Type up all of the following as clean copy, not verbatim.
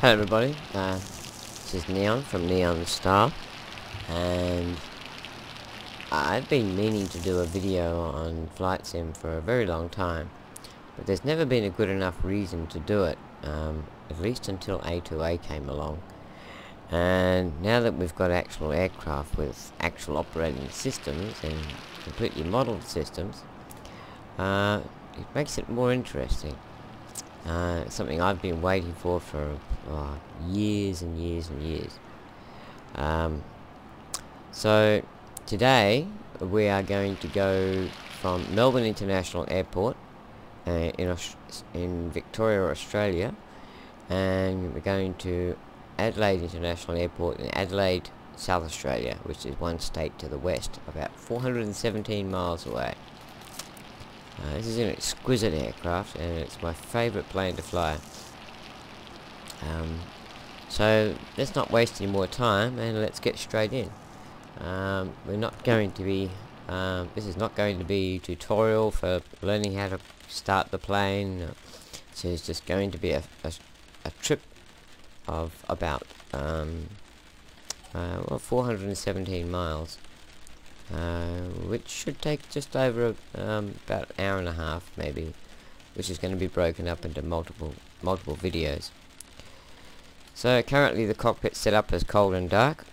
Hello everybody, this is Neon from NeonsStyle, and I've been meaning to do a video on flight sim for a very long time, but there's never been a good enough reason to do it, at least until A2A came along. And now that we've got actual aircraft with actual operating systems and completely modelled systems, it makes it more interesting. It's something I've been waiting for years and years and years. So today we are going to go from Melbourne International Airport in Victoria, Australia, and we're going to Adelaide International Airport in Adelaide, South Australia, which is one state to the west, about 417 miles away. This is an exquisite aircraft, and it's my favourite plane to fly. So let's not waste any more time, and let's get straight in. We're not going to be, this is not going to be a tutorial for learning how to start the plane. So it's just going to be a trip of about 417 miles. Which should take just over about an hour and a half, maybe, which is going to be broken up into multiple videos. So currently the cockpit's set up as cold and dark,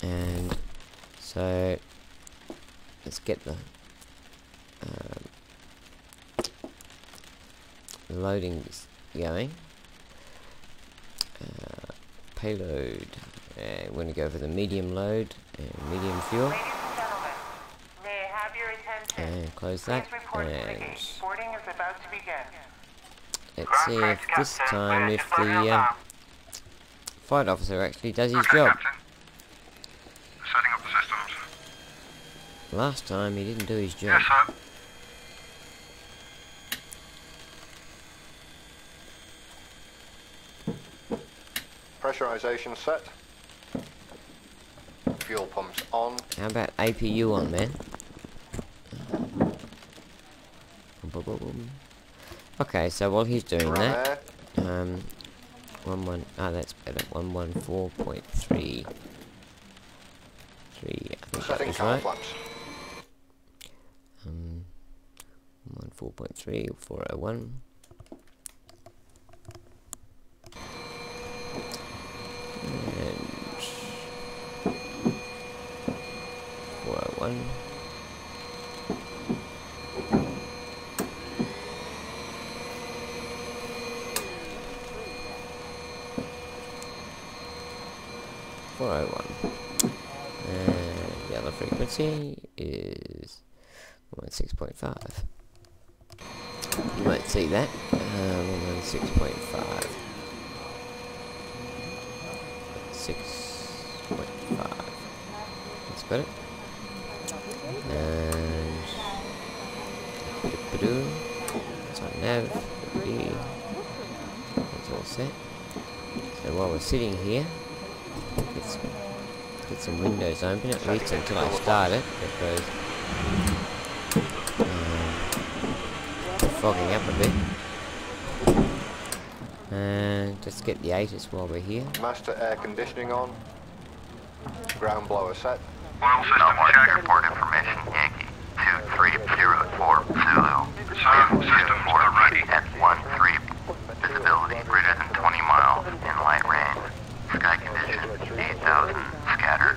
and so let's get the loading going. Payload. We're going to go for the medium load and medium fuel. And close that, and let's see if this time if the flight officer actually does his job. Setting up the systems. Last time he didn't do his job. Yes, sir. Pressurization set. Fuel pumps on. How about APU on, man? Okay, so while he's doing that, that's better. 114.3. I think that is right. 114.3 or 401. And 401. And the other frequency is 16.5. You won't see that. 16.5. 6.5. That's better. And that's on nav. That's all set. So while we're sitting here, get some windows open, at least until I start it, because it's fogging up a bit. And just get the ATIS while we're here. Master air conditioning on. Ground blower set. Oil system check. Airport information, Yankee 2304 Zulu. Systems are ready. At 13. Visibility greater than 20 miles in light range. Sky condition 8,000 scattered.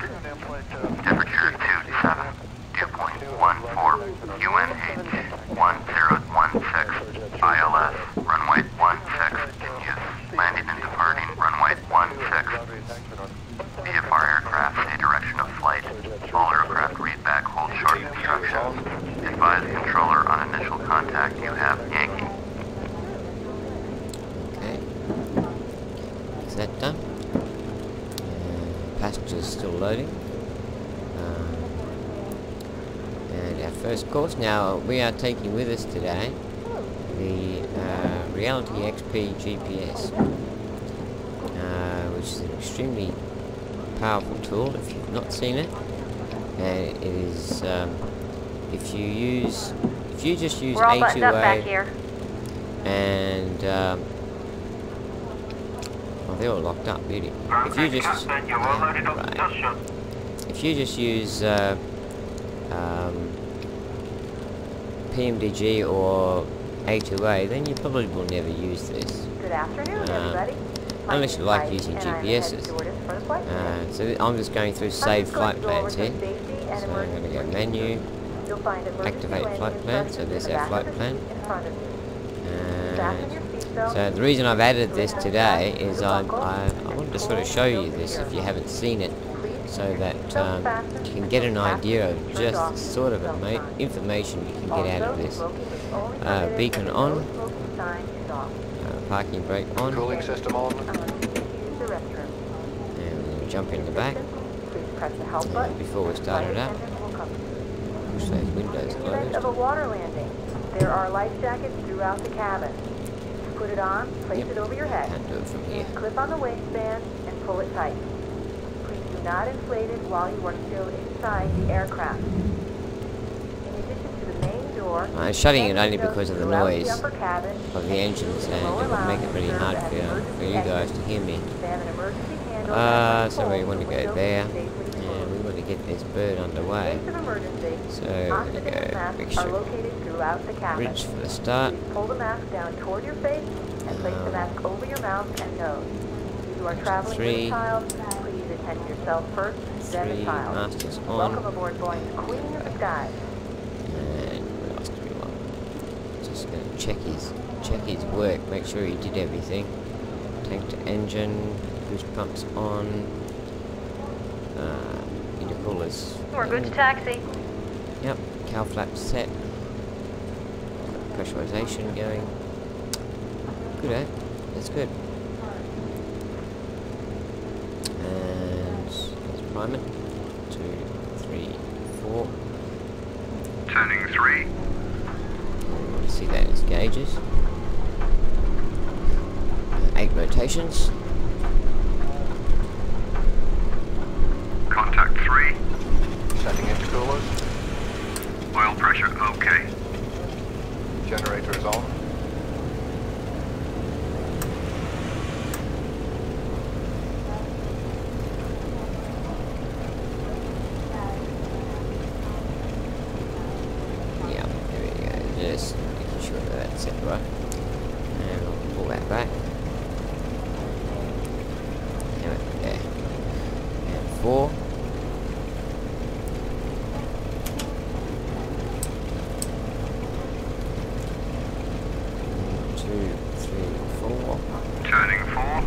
Temperature 27. Dew point 14. UNH 1016. ILS runway 16 in use. Landing and departing runway 16. VFR aircraft say direction of flight. All aircraft read back hold short instructions. Advise controller on initial contact you have Yankee. Okay. Is that done? Passengers still loading. And our first course. Now we are taking with us today the Reality XP GPS, which is an extremely powerful tool if you've not seen it. And it is if you just use A2A and Oh, they're all locked up, really. If you just if you just use PMDG or A2A, then you probably will never use this. Good afternoon, everybody. Unless you like using GPSs. So I'm just going through save flight plans here. So I'm going to go menu, activate flight plan. So there's our flight plan. And so the reason I've added this today is I wanted to sort of show you this if you haven't seen it, so that you can get an idea of just the sort of information you can get out of this. Beacon on, parking brake on, Cooling system on. and we'll jump in the back before we start it up. Push those windows closed. Of a water landing. There are life jackets throughout the cabin. Put it on, place it over your head. Can't do it from here. Clip on the waistband and pull it tight. Please do not inflate it while you are still inside the aircraft. In addition to the main door, I'm shutting it only because of the noise upper cabin, of the engines, and it would make it really hard for you guys to hear me. they have an emergency handle. So we want to go there, and we want to get this bird underway. Of emergency, So we're going to go masks are mixture located throughout the cabin. bridge for the start. Please pull the mask down toward your face and place the mask over your mouth and nose. If you are traveling with a child, please attend to yourself first, then the 3 child. masters Welcome on, aboard Boeing's Queen of the Skies. and what else do we want? Just going to check his work, make sure he did everything. Tank to engine, boost pumps on, intercoolers. We're good to taxi. Yep, cowl flaps set. Pressurization going. Good, eh? That's good. And let's prime it. 2, 3, 4. Turning 3. See that as gauges. 8 rotations. Contact 3. Setting intercoolers. Oil pressure okay. Generator is on. Yeah, there we go. Just making sure that that's set right. And I'll pull that back. There. And 4. 2, 3, 4. Turning 4.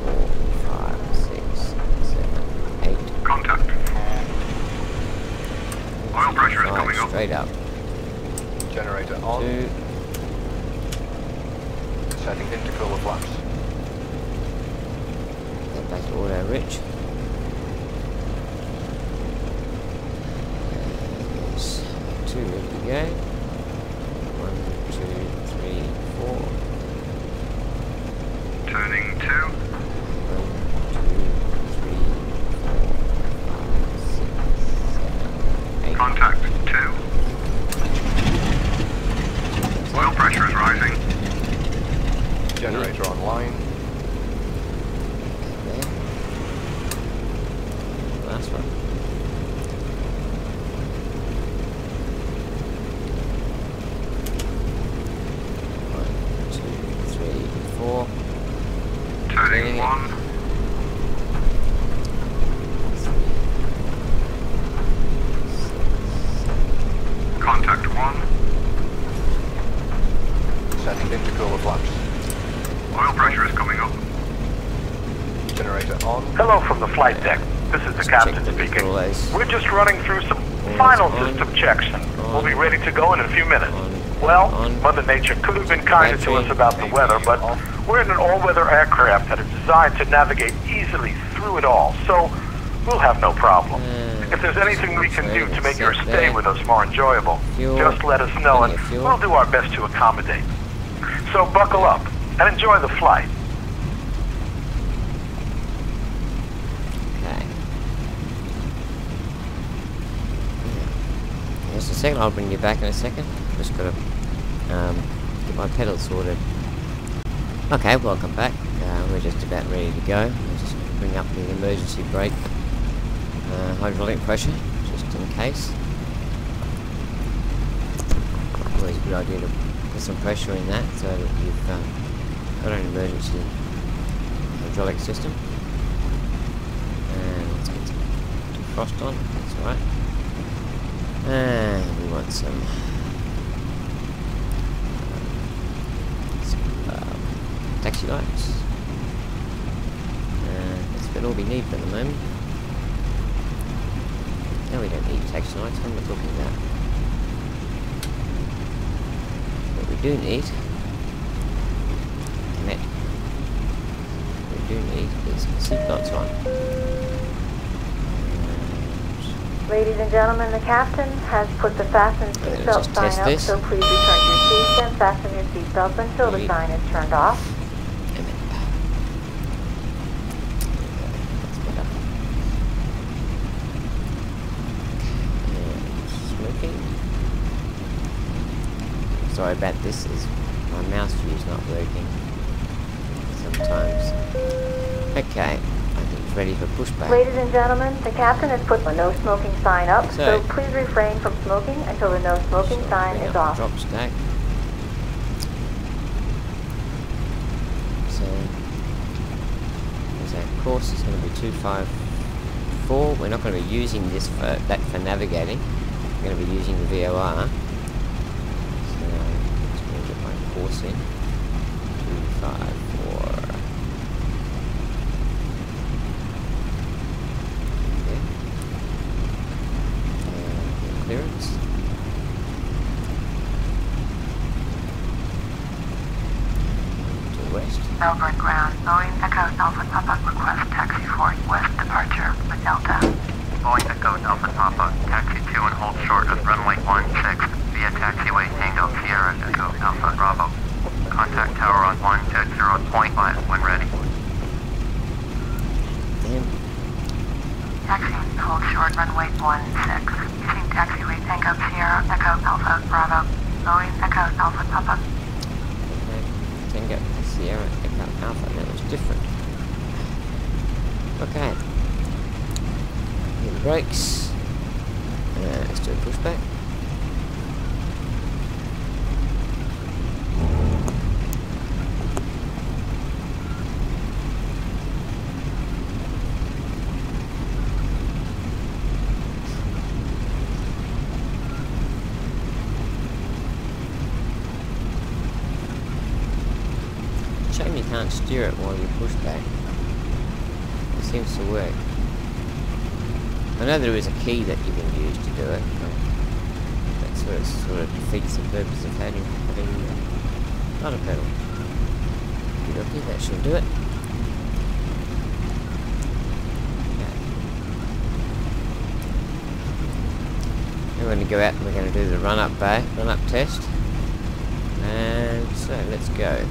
4, 5, 6, 7, 8. Contact. Oil pressure is 5, coming up. straight up. Generator on. 2. Setting intercooler flaps. Then back to auto rich. There's 2 ready to go. 1, 2, 3, 4. Turning 2. 1, 2, 3, 4, 5, 6, 7, 8. Contact 2. Oil pressure is rising. Generator online. There. Last one. 1, 2, 3, 4. Turning 1. 3, 6, 7, 8. Contact 1. Setting intercooler flaps. Oil pressure is coming up. Generator on. Hello from the flight deck. This is the captain Check the speaking. controls. We're just running through some Yes, final on, system checks, and we'll be ready to go in a few minutes. On, Well, on. Mother Nature could have been kinder to Battery. us about the weather, but we're in an all-weather aircraft that is designed to navigate easily through it all, so we'll have no problem. If there's anything we can do to make your stay with us more enjoyable, Fuel. just let us know, and Plenty of fuel. we'll do our best to accommodate. So buckle up and enjoy the flight. Okay. Just a second, I'll bring you back in a second. Just gotta get get my pedals sorted. Okay, welcome back. We're just about ready to go. I'll just bring up the emergency brake hydraulic pressure, just in case. Always a good idea to put some pressure in that so that you've got an emergency hydraulic system. And let's get some defrost on, that's alright. And we want some taxi lights. That's about all we need for the moment. No, we don't need taxi lights, what am I talking about? What we do need, damn it, what we do need is seatbelts on. Ladies and gentlemen, the captain has put the fasten seatbelt sign up, so please return to your seats and fasten your seatbelts until the sign is turned off. Sorry about this, is my mouse view is not working sometimes. Okay, I think it's ready for pushback. Ladies and gentlemen, the captain has put a no smoking sign up, so please refrain from smoking until the no smoking sign is off. Drop stack. So, our course is going to be 254. We're not going to be using this for navigating. We're going to be using the VOR. Course in 254. Okay. And clearance. To west. Melbourne ground. Boeing Echo Alpha Papa request taxi for west departure with Delta. Boeing Echo Alpha Papa taxi 2 and hold short of runway 16 via taxiway Tango Sierra Echo Alpha Bravo. Contact tower on 120.5 when ready. Damn. Taxi hold short runway 16 using taxiway Tango Sierra Echo Alpha Bravo. Boeing Echo Alpha Papa. Okay. Tango Sierra Echo Alpha. That was different. Okay. Hit the brakes. Let's do a pushback. Shame you can't steer it while you push back. It seems to work. I know there is a key that you can use to do it, but that sort of defeats the purpose of having not a pedal. Okay, that should do it. Okay. We're going to go out and we're going to do the run-up test. And so let's go.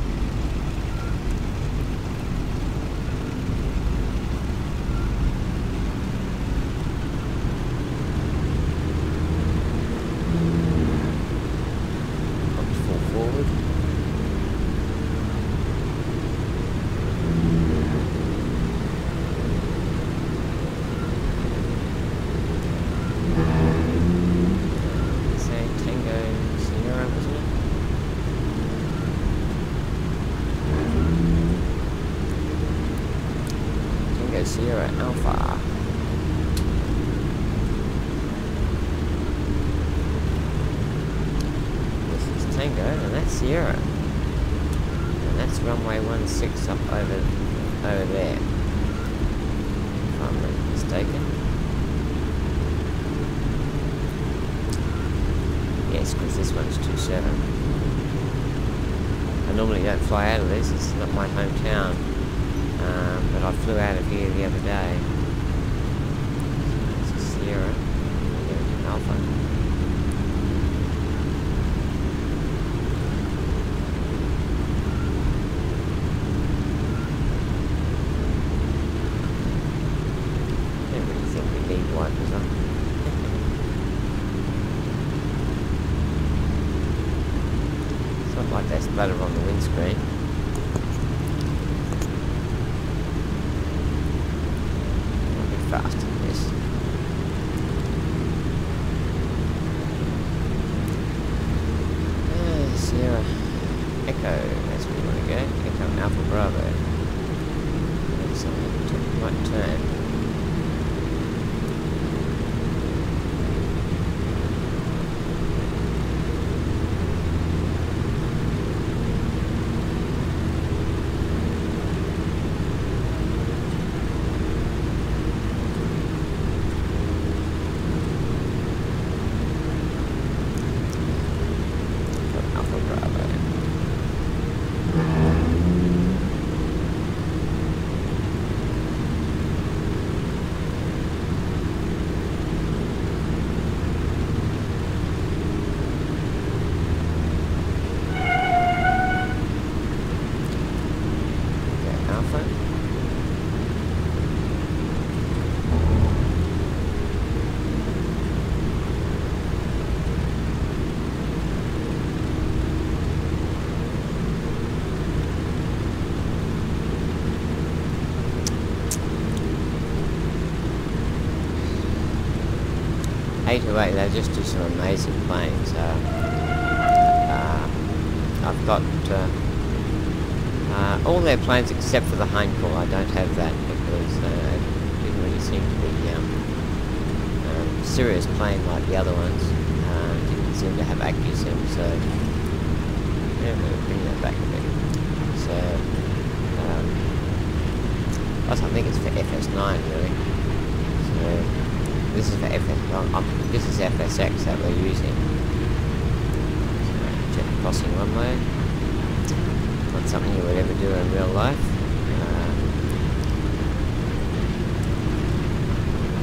Sierra Alpha. This is Tango, and that's Sierra. And that's runway 16 up over there. If I'm not mistaken. Yes, because this one's 27. I normally don't fly out of this, it's not my hometown. But I flew out of here the other day. This is Sierra Alpha. I don't really think we need wipers on. It's not like that's splatter on the windscreen. A bit faster than this. Sierra Echo, that's where you want to go. Echo Alpha Bravo. So right turn. A2A, they just do some amazing planes. I've got all their planes except for the hindcall. I don't have that because it didn't really seem to be serious plane like the other ones. Didn't seem to have AccuSim, so yeah, I'm going to bring that back a bit. So, plus I think it's for FS9 really. So. This is for this is FSX that we're using. So, jet crossing runway. Not something you would ever do in real life.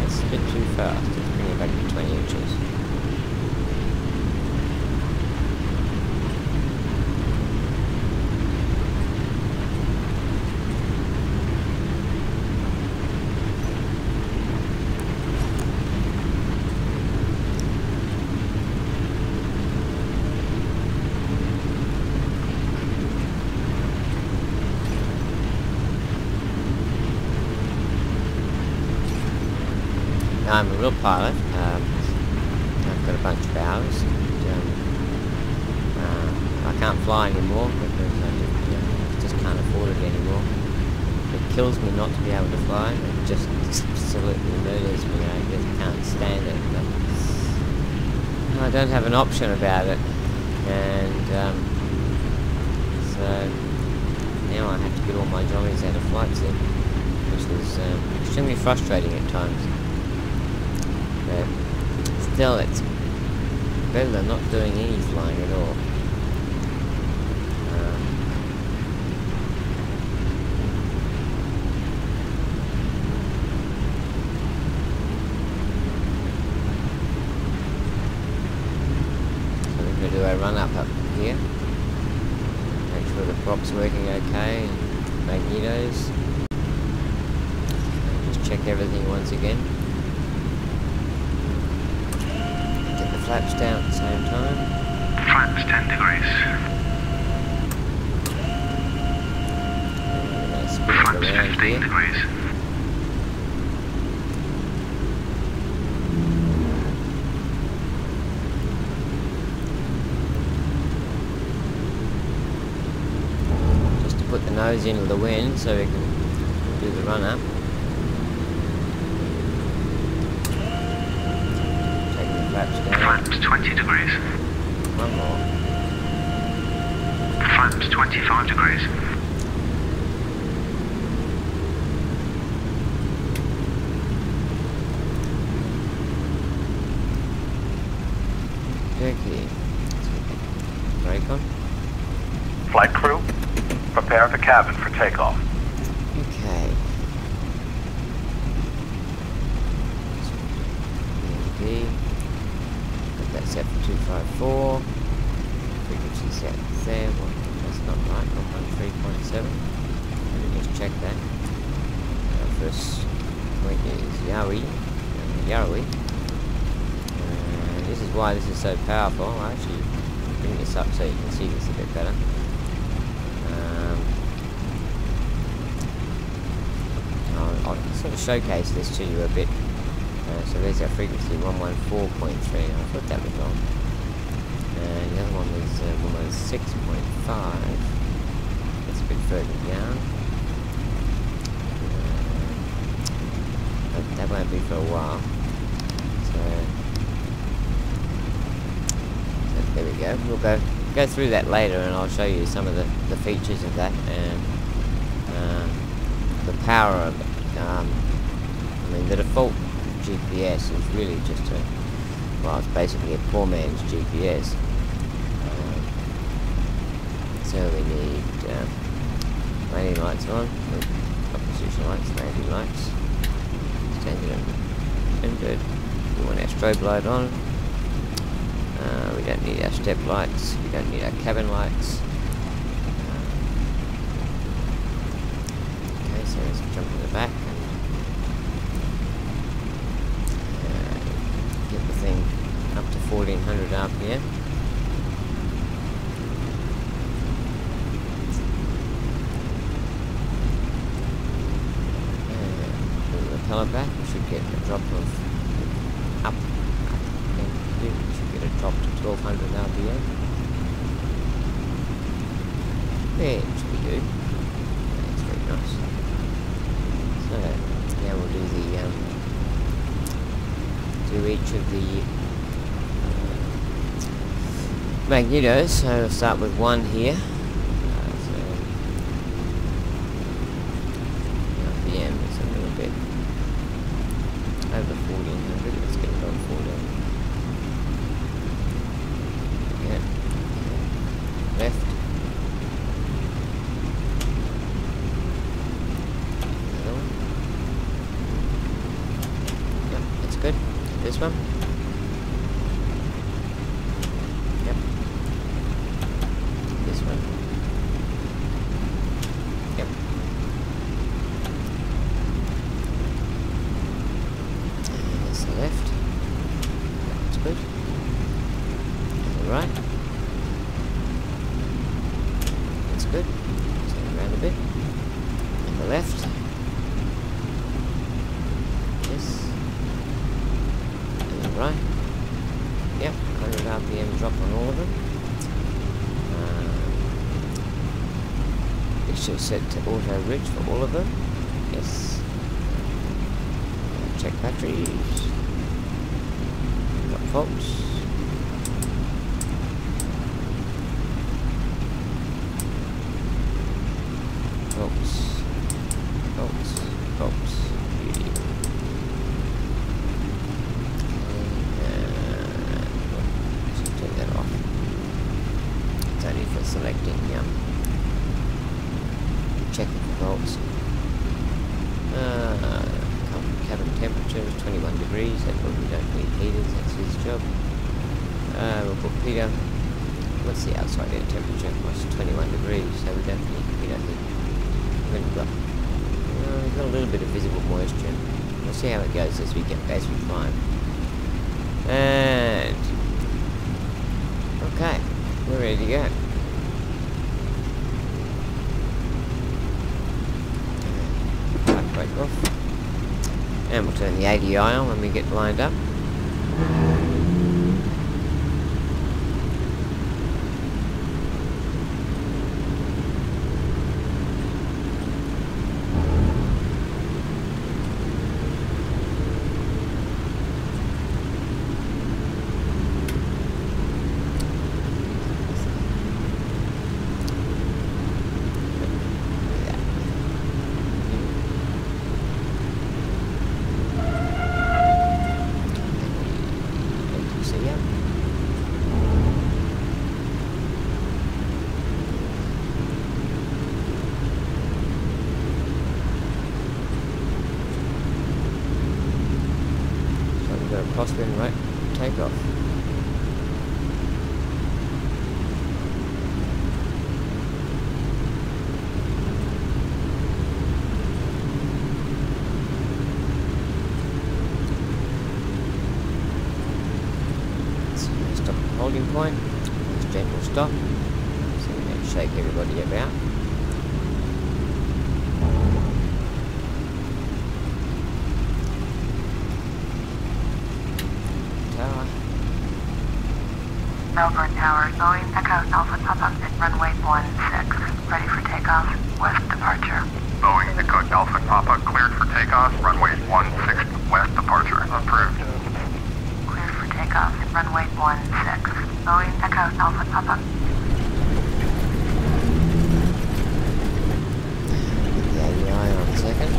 It's a bit too fast. Let's bring it back to 20 inches. I'm a real pilot. I've got a bunch of hours. And, I can't fly anymore because I just can't afford it anymore. It kills me not to be able to fly. It just absolutely murders me. I just can't stand it. But I don't have an option about it, and so now I have to get all my jollies out of flight sim, which is extremely frustrating at times. But still, it's better than not doing any flying at all. So we're going to do a run up here. Make sure the prop's working okay, and magnetos. Just check everything once again. Flaps down at the same time. Flaps 10 degrees. Flaps 15 degrees. Just to put the nose into the wind so we can do the run up. Flaps 20 degrees. One more. Flaps 25 degrees. Okay. Brake on. Flight crew, prepare the cabin for takeoff. Okay. B. That's set for 254. Frequency set there. Well, that's not right. 113.7. Let me just check that. First point is Yowie. This is why this is so powerful. I'll actually bring this up so you can see this a bit better. I'll sort of showcase this to you a bit. So there's our frequency 114.3. I thought that was wrong. And the other one was 106.5. That's a bit further down. But that won't be for a while. So there we go. We'll go through that later, and I'll show you some of the features of that and the power of it. I mean, the default GPS is really just well, it's basically a poor man's GPS. So we need landing lights on, opposition lights, landing lights, standard and inverted. We want our strobe light on. We don't need our step lights, we don't need our cabin lights. Okay, so let's jump in the back and get the thing up to 1400 RPM. And the propeller back, we should get a drop of up. We should get a drop to 1200 RPM. There, which we do. That's very nice. So now we'll do each of the magnetos. So we'll start with one here. So RPM is a little bit over 1400. Let's get it on 14. Yeah. Left. Another one. Yep, that's good. This one. Yep. This one. Yep. And that's the left. That's good. And the right. That's good. Turn around a bit. And the left. Yes. And the right. Yep, 100 RPM drop on all of them. It should set to auto ridge for all of them. Yes. Check batteries. Got faults. Faults. Faults. Faults. Beauty. Should take that off. It's only for selecting checking for faults. Cabin temperature is 21 degrees. That probably don't need heaters. That's his job. We'll put Peter. What's the outside air temperature? It's 21 degrees, so we don't need. We've got a little bit of visible moisture. We'll see how it goes as we climb. And okay, we're ready to go. Brake off. And we'll turn the ADI on when we get lined up. Crosswind right takeoff. So stop at the holding point. Just gentle stop. So we don't shake everybody about. Melbourne Tower, Boeing Echo Alpha Papa at runway 16. Ready for takeoff. West departure. Boeing Echo Alpha Papa cleared for takeoff. Runway 16 west departure. Approved. Cleared for takeoff at runway 16. Boeing Echo Alpha Papa. Get the ADI on a second.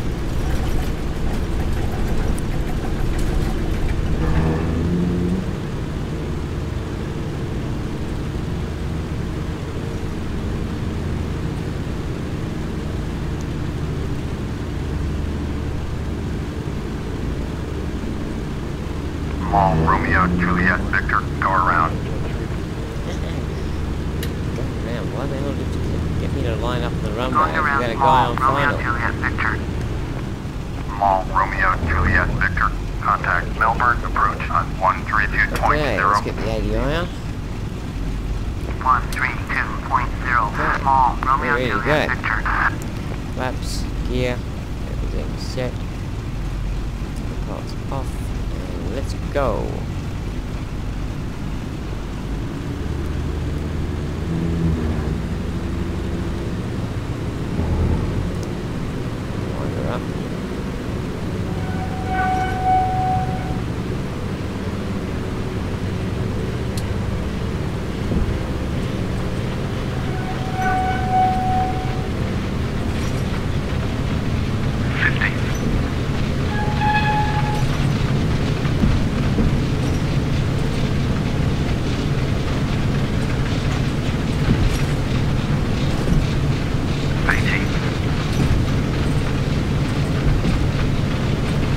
Mall Romeo Juliet Victor, go around. Go around. Why the hell did you get me to line up the runway? Going You around got a guy Mall on Romeo final. Juliet Victor. Mall Romeo Juliet Victor, contact Melbourne approach on 132.0. Okay, let's get the ADI out. 132.0. Small Romeo There you Juliet go. Victor. Flaps, gear, everything's set. Parts off. And let's go. Wander up.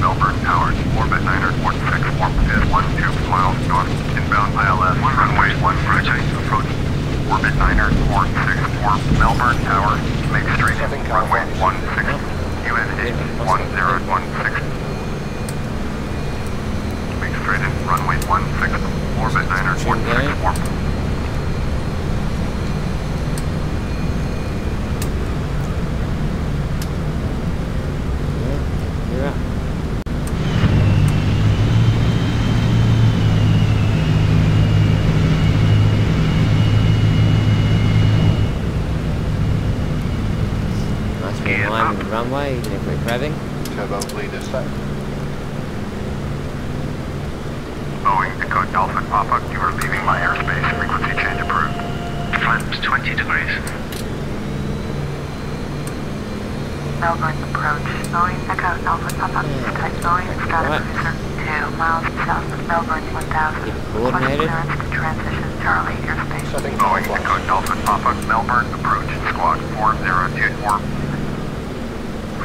Melbourne Tower, orbit 946, warp is 12 miles north, inbound ILS, runway 1 approach, orbit 946, warp, Melbourne Tower, make straight, runway 16, UNH 1016. Make straight in, runway 16, orbit 946, warp. You're up. Nice little line in the runway, even if we're crabbing. Turbo leader set. Boeing Echo Alpha Papa, you are leaving my airspace, frequency change approved. Flaps 20 degrees. Melbourne approach. Boeing Echo Alpha Papa. Type Boeing Stratocruiser. 2 miles south of Melbourne 1000. Coordinated. Clearance to transition Charlie airspace. Setting Boeing time Echo Alpha Papa, Melbourne approach, squawk 4024.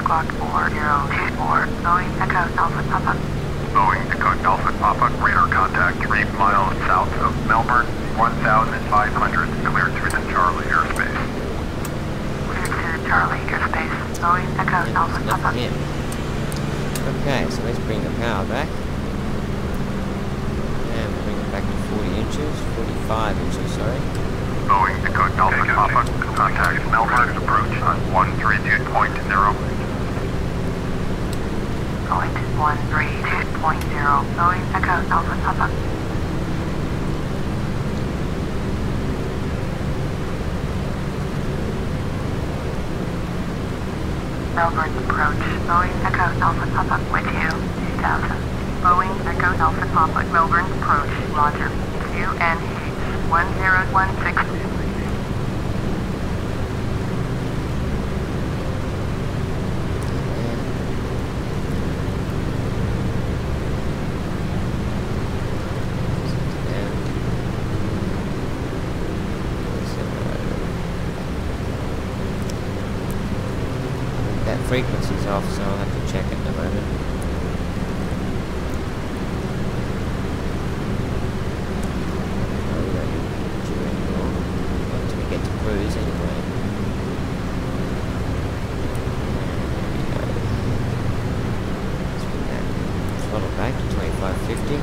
Squawk 4024. Boeing Echo Alpha Papa. Boeing Echo Alpha Papa, radar contact 3 miles south of Melbourne, 1,500, cleared through the Charlie airspace. Cleared to Charlie airspace. Boeing Echo Alpha Papa. Nothing in. Okay, so let's bring the power back. And bring it back to 40 inches, 45 inches, sorry. Boeing Echo Alpha Papa, contact Melbourne approach on 132.0. Going to 132.0. Boeing Echo Alpha Papa. Melbourne approach. Boeing Echo Alpha Papa with you. 2000. Boeing Echo Alpha Papa. Melbourne approach. Roger. UNH 1016. That frequency's off, so I'll have to check it in a moment. Oh, we don't need to do anymore. Once we get to cruise anyway. Let's bring that throttle back to 2550.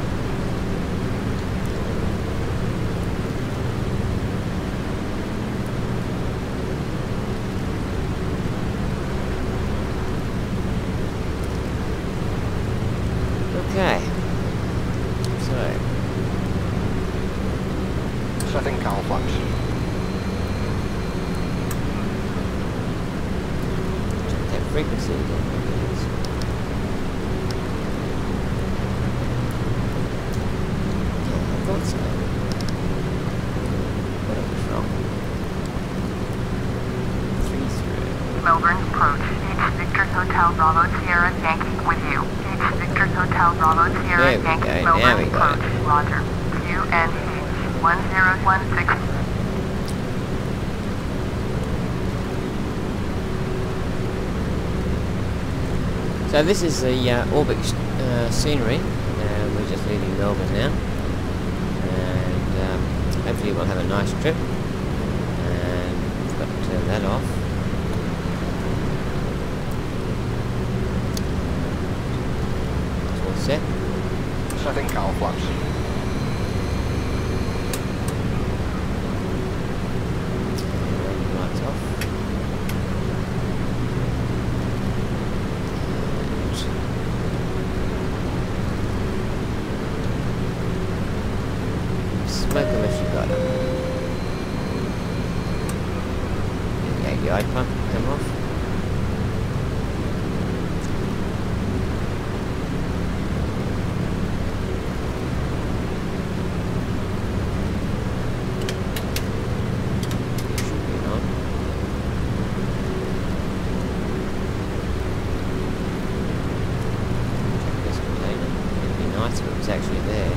Setting cowl flaps. Check that frequency again. Yeah, I thought so. What was wrong? 3-3. Melbourne approach. H Victor Hotel Bravo Sierra Yankee with you. H Victor Hotel Bravo Sierra There we Yankee go, now Melbourne we got approach. Roger. QNH 1016. So this is the orbit scenery. We're just leaving Melbourne now, and hopefully we'll have a nice trip. And I've got to turn that off. It's all set. Setting cowl flaps. Lights off. Smoke unless you got it. The ADI pump come off. Should be on. Check this container. It'd be nice if it was actually there.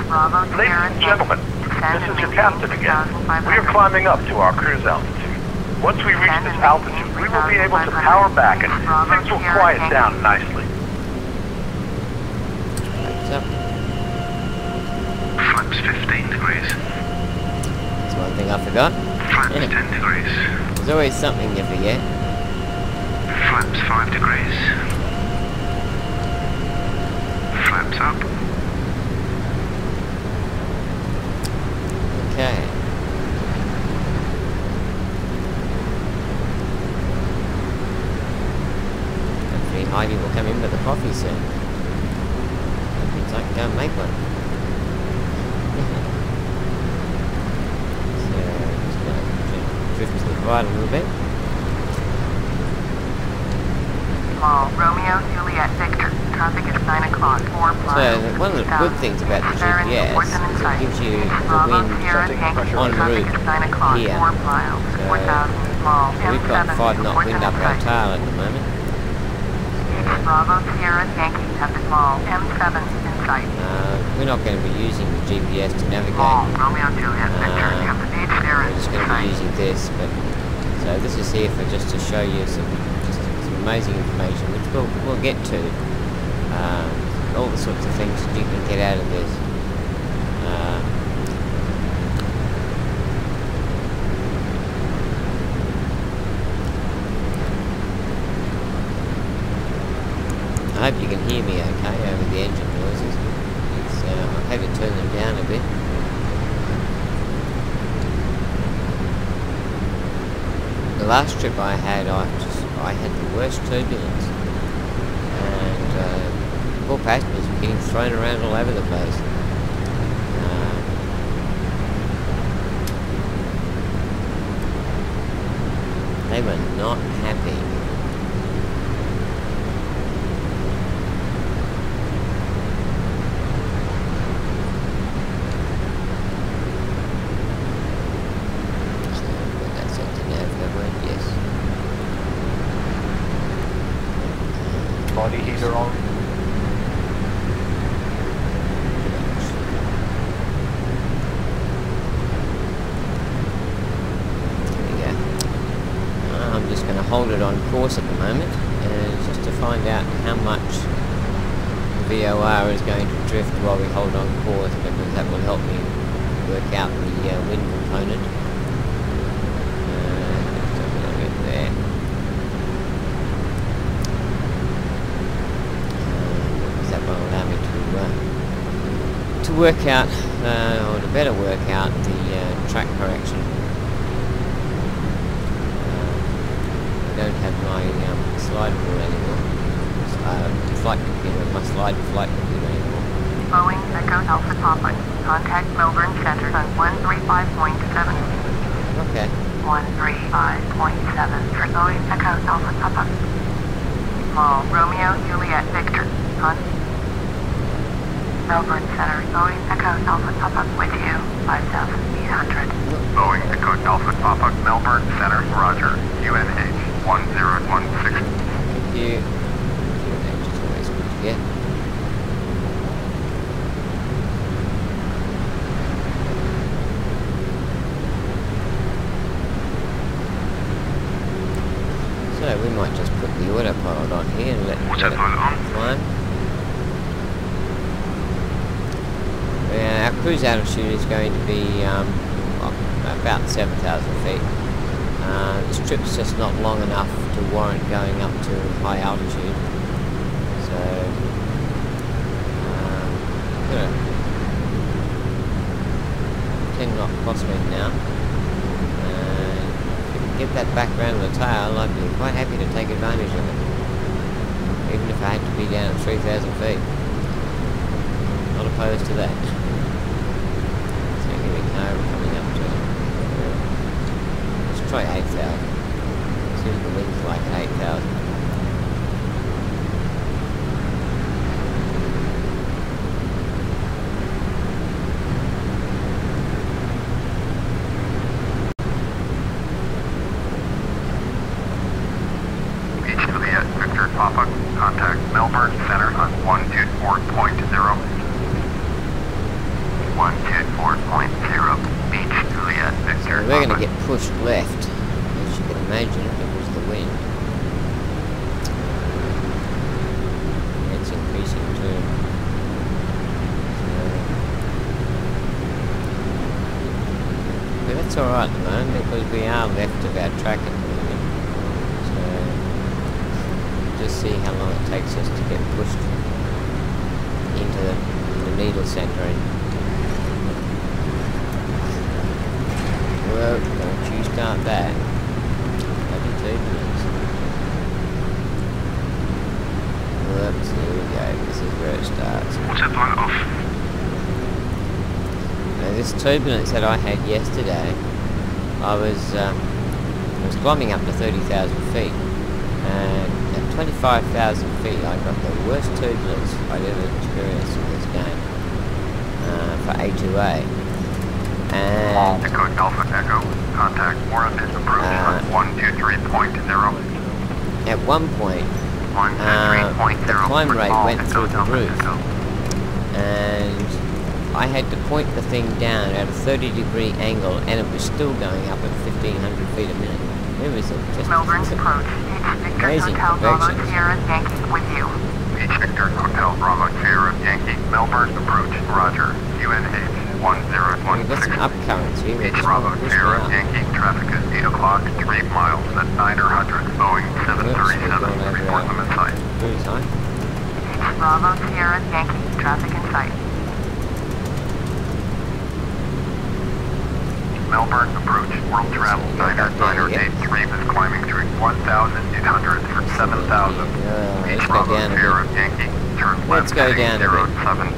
Bravo Ladies Sierra and gentlemen, this is your captain again. We are climbing up to our cruise altitude. Once we reach this altitude, we will be able to power back and things will quiet down nicely. What's up? Flaps 15 degrees. That's one thing I forgot. Flaps 10 degrees. There's always something you forget. Flaps 5 degrees. Flaps up. Okay. Hopefully Heidi will come in with a coffee soon. That means I can go and make one. So, just going to drift to the right a little bit. Mall Romeo Juliet Victor. Traffic is 9 o'clock. 4 So, one of the good things about the GPS is it gives you the wind en route here. So we've got 5 knot wind up our tail at the moment. Bravo Sierra Yankee have the mall M7 in sight. We're not going to be using the GPS to navigate. Mall Romeo Juliet Victor. You have the beach there We're just going to be using this, but so this is here for just to show you some amazing information, which we'll get to. All the sorts of things that you can get out of this. I hope you can hear me okay over the engine noises. I've had to turn them down a bit. The last trip I had, I had the worst turbulence, and poor passengers were getting thrown around all over the place. They were not happy. Body heater on. There we go. I'm just going to hold it on course at the moment, just to find out how much VOR is going to drift while we hold on course, because that will help me work out the wind component. Just a little bit there. That will allow me to work out, or to better work out the track correction. I don't have my slide rule anymore. Flight computer, my flight computer anymore. Boeing Echo Alpha Papa. Contact Melbourne Center on 135.7. Okay. 135.7 for Boeing Echo Alpha Papa. Mall Romeo Juliet Victor. Melbourne Center, Boeing Echo Alpha Papa with you, 5,800. Boeing Echo Alpha Papa, Melbourne Center, Roger, UNH 1016. Thank you. UNH is always good to get. So we might just put the autopilot on here and let it fly. Our cruise altitude is going to be about 7,000 feet. This trip's just not long enough to warrant going up to high altitude. So, gonna 10 knot crosswind now. And if we can get that back round the tail, I'd be quite happy to take advantage of it. Even if I had to be down at 3,000 feet. Not opposed to that. We're coming up to let's try 8,000. See what the wind's like at 8,000. Beach Juliet Victor Papa, contact Melbourne Center on 124.0. 124.0, Beach Juliet Victor. So we're going to get pushed left, as you can imagine, if it was the wind. It's increasing too. But that's alright at the moment, because we are left of our track at the moment. So, just see how long it takes us to get pushed into the needle centre. Well, don't you start that. Maybe 2 minutes. Whoops, here we go. This is where it starts. Autopilot off. Now, this turbulence that I had yesterday, I was climbing up to 30,000 feet. And at 25,000 feet, I got the worst turbulence I'd ever experienced in this game. For A2A. And Echo Alpha Echo, contact warranted approach on 123.0. at one point, the climb rate went through the roof, and I had to point the thing down at a 30-degree angle, and it was still going up at 1,500 feet a minute. It was just Melbourne approach. amazing convection. Sierra Yankee with you. Beach Victor Hotel Bravo Sierra Yankee, Melbourne approach, Roger, UNH We've got some 1016. upcurrents here. Beach Bravo Sierra Yankee, traffic is 8 o'clock, 3 miles at 900, Boeing 737, report them in sight. Really tight. Beach Bravo Sierra Yankee, traffic in sight. Melbourne approach, world travel, 983 is climbing through 1,800 for 7,000. Beach Bravo Sierra Yankee, turn left heading 075.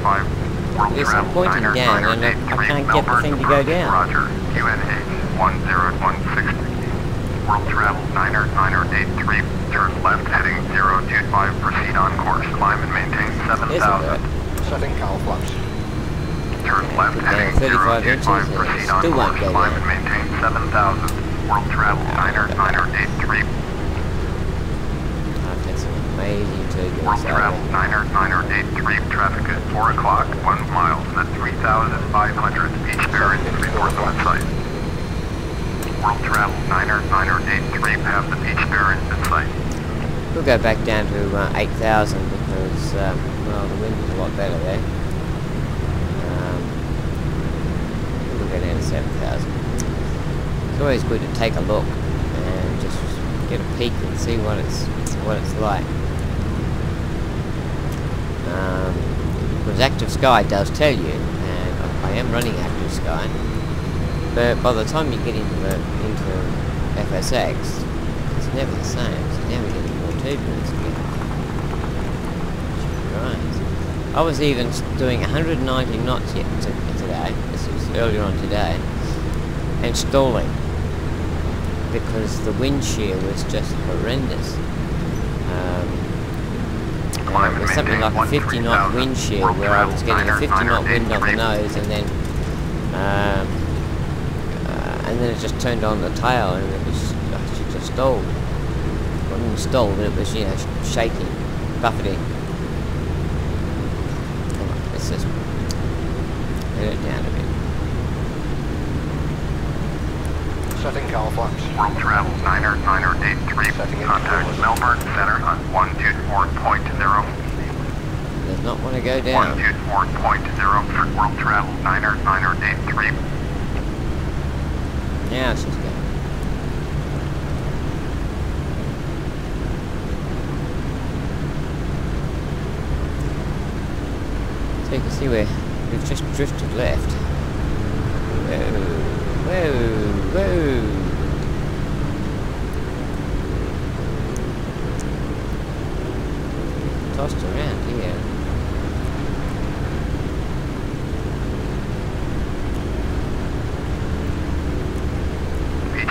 World Yes, I'm travel, pointing down and I can't get the thing to go down. Roger, UNH 1016. World travel, 983, turn left heading 025, proceed on course, climb and maintain 7,000. Setting cowl flaps. Turn left heading 35 inches, 025, proceed on still won't course, go climb down. and maintain 7,000. World travel, 983. I've had some amazing turbulence World travel, 983, traffic at 4 o'clock, 1 mile at 3,500, beach bearings, report them in sight. World travel, 983, have the beach bearings in sight. We'll go back down to 8,000 because, well, the wind is a lot better there. We'll go down to 7,000. It's always good to take a look and just get a peek and see what it's like. Because Active Sky does tell you, and I am running Active Sky, but by the time you get into FSX, it's never the same. So now we're getting more turbulence again. Right. I was even doing 190 knots yet today. This was earlier on today, and stalling because the wind shear was just horrendous. It was something like a 50 knot wind shear where I was getting a 50 knot wind on the nose, and then it just turned on the tail, and it was just stalled. Well, it didn't stall, but it was, you know, shaking, buffeting. Come on, let's just let it down a bit. Setting cowl flaps. World travel 983. Contact Melbourne Center on 124.0. Does not want to go down. 124.0 for world travel 983. Now she's going. So you can see we've just drifted left. Whoa, whoa, whoa. Tossed around here.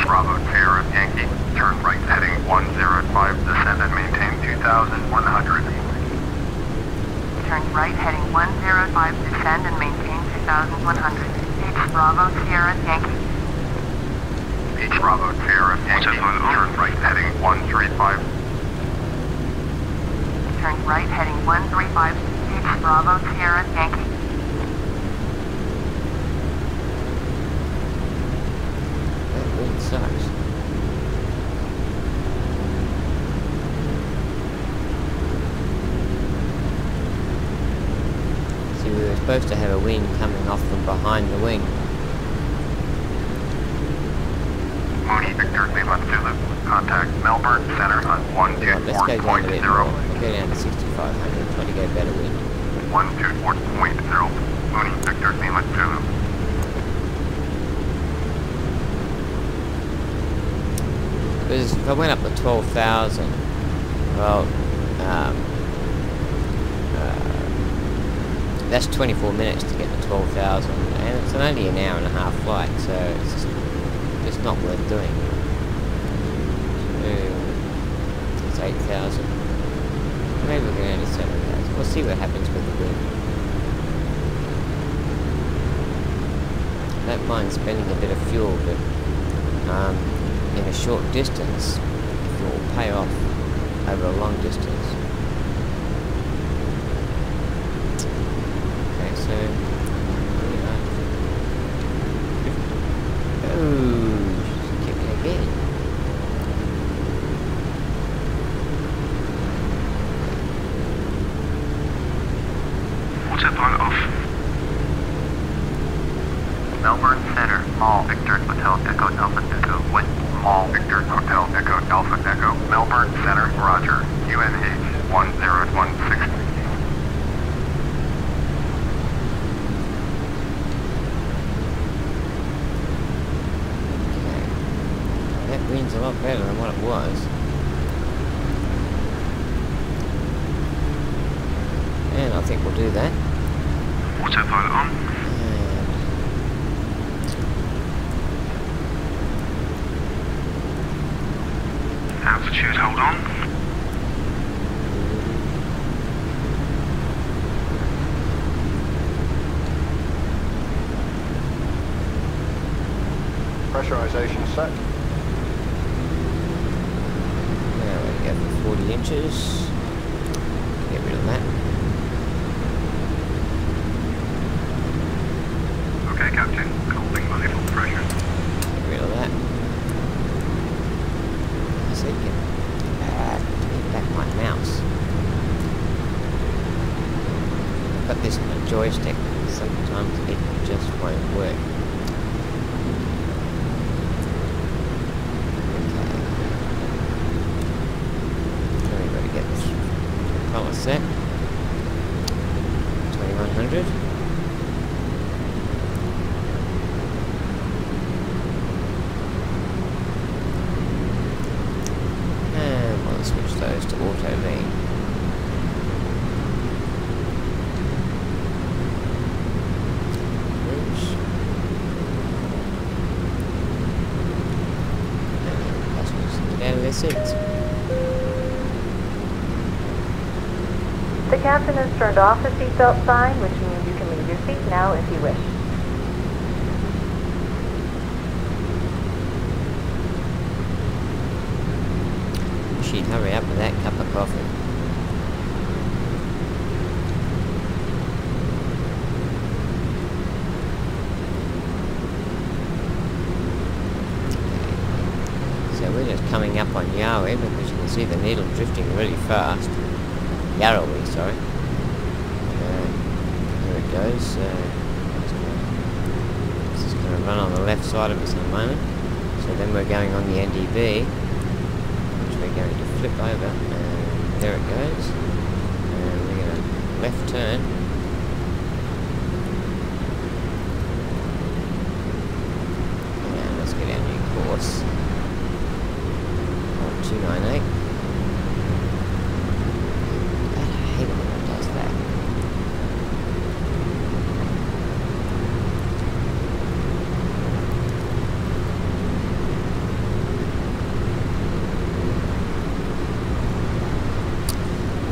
Bravo Sierra Yankee, turn right heading 105, descend and maintain 2,100. Turn right heading 105, descend and maintain 2,100. H Bravo Sierra Yankee. H Bravo Sierra Yankee, turn right heading 135. Turn right heading 135, H Bravo Sierra Yankee. Sucks. See, we were supposed to have a wind coming off from behind the wing. Mooney Victor Lima Zulu, contact Melbourne Center on Let's go down a bit more. 124.0. We'll go down to 6,500, try to get a better wind. 124.0. Mooney Victor Lima Zulu. Because if I went up to 12,000, well, that's 24 minutes to get to 12,000, and it's only an hour and a half flight, so it's just not worth doing. It's 8,000. Maybe we'll go down to 7,000. We'll see what happens with the wind. I don't mind spending a bit of fuel, but in a short distance, it will pay off over a long distance. Okay, so she's kicking again. Autopilot off. Melbourne Center, Mall Victor Hotel Echo Alpha Echo with Mall Victor Hotel Echo Alpha Echo, Melbourne Center, Roger, UNH 1016. Okay. That wind's a lot better than what it was. And I think we'll do that. Autopilot on. Altitude, hold on. Pressurization set. Now we go for 40 inches. Get rid of that. Okay, Captain. Holding manifold pressure. Get rid of that. I said get back my mouse. I've got this on a joystick. Sometimes it just won't work. Get this propeller set. 2100. And we'll switch those to auto lean. seats. The captain has turned off the seatbelt sign, which means you can leave your seat now if you wish. She'd hurry up with that cup of coffee. So we're just coming up on Yarwe because you can see the needle drifting really fast. Yarrawi, sorry. There it goes. This is going to run on the left side of us in a moment. So then we're going on the NDB, which we're going to flip over, and there it goes. And we're going to left turn. And let's get our new course. 298. I hate it when it does that.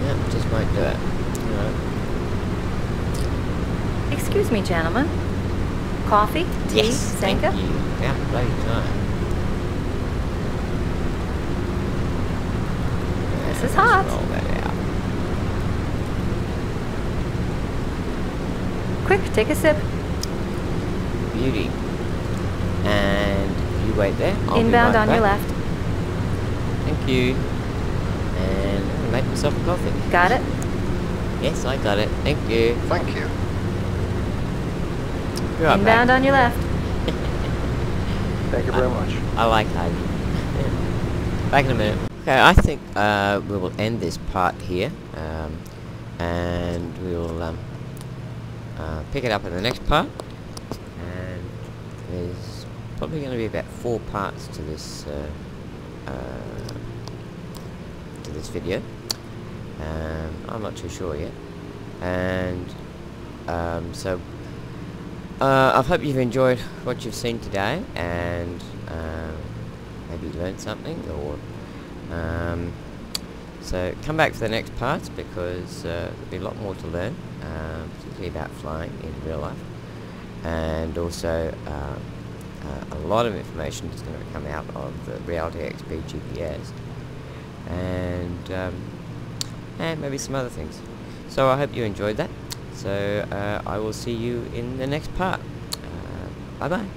Yep, just won't do it. No. Excuse me, gentlemen. Coffee? Tea? Yes, thank Senka? you. About bloody time. This is hot. Roll that out. Quick, take a sip. Beauty. And you wait there. I'll Inbound be right on your back. left. Thank you. And I'll make myself a coffee. Got it? Yes, I got it. Thank you. Thank you. Be right Inbound back. on your left. Thank you very much. I like Heidi. Back in a minute. Okay, I think we will end this part here, and we will pick it up in the next part. And there's probably going to be about 4 parts to this video. I'm not too sure yet. And so I hope you've enjoyed what you've seen today, and maybe learned something, or so come back for the next parts, because there'll be a lot more to learn, particularly about flying in real life, and also a lot of information is going to come out of the Reality XP GPS, and maybe some other things. So I hope you enjoyed that. So I will see you in the next part. Bye bye.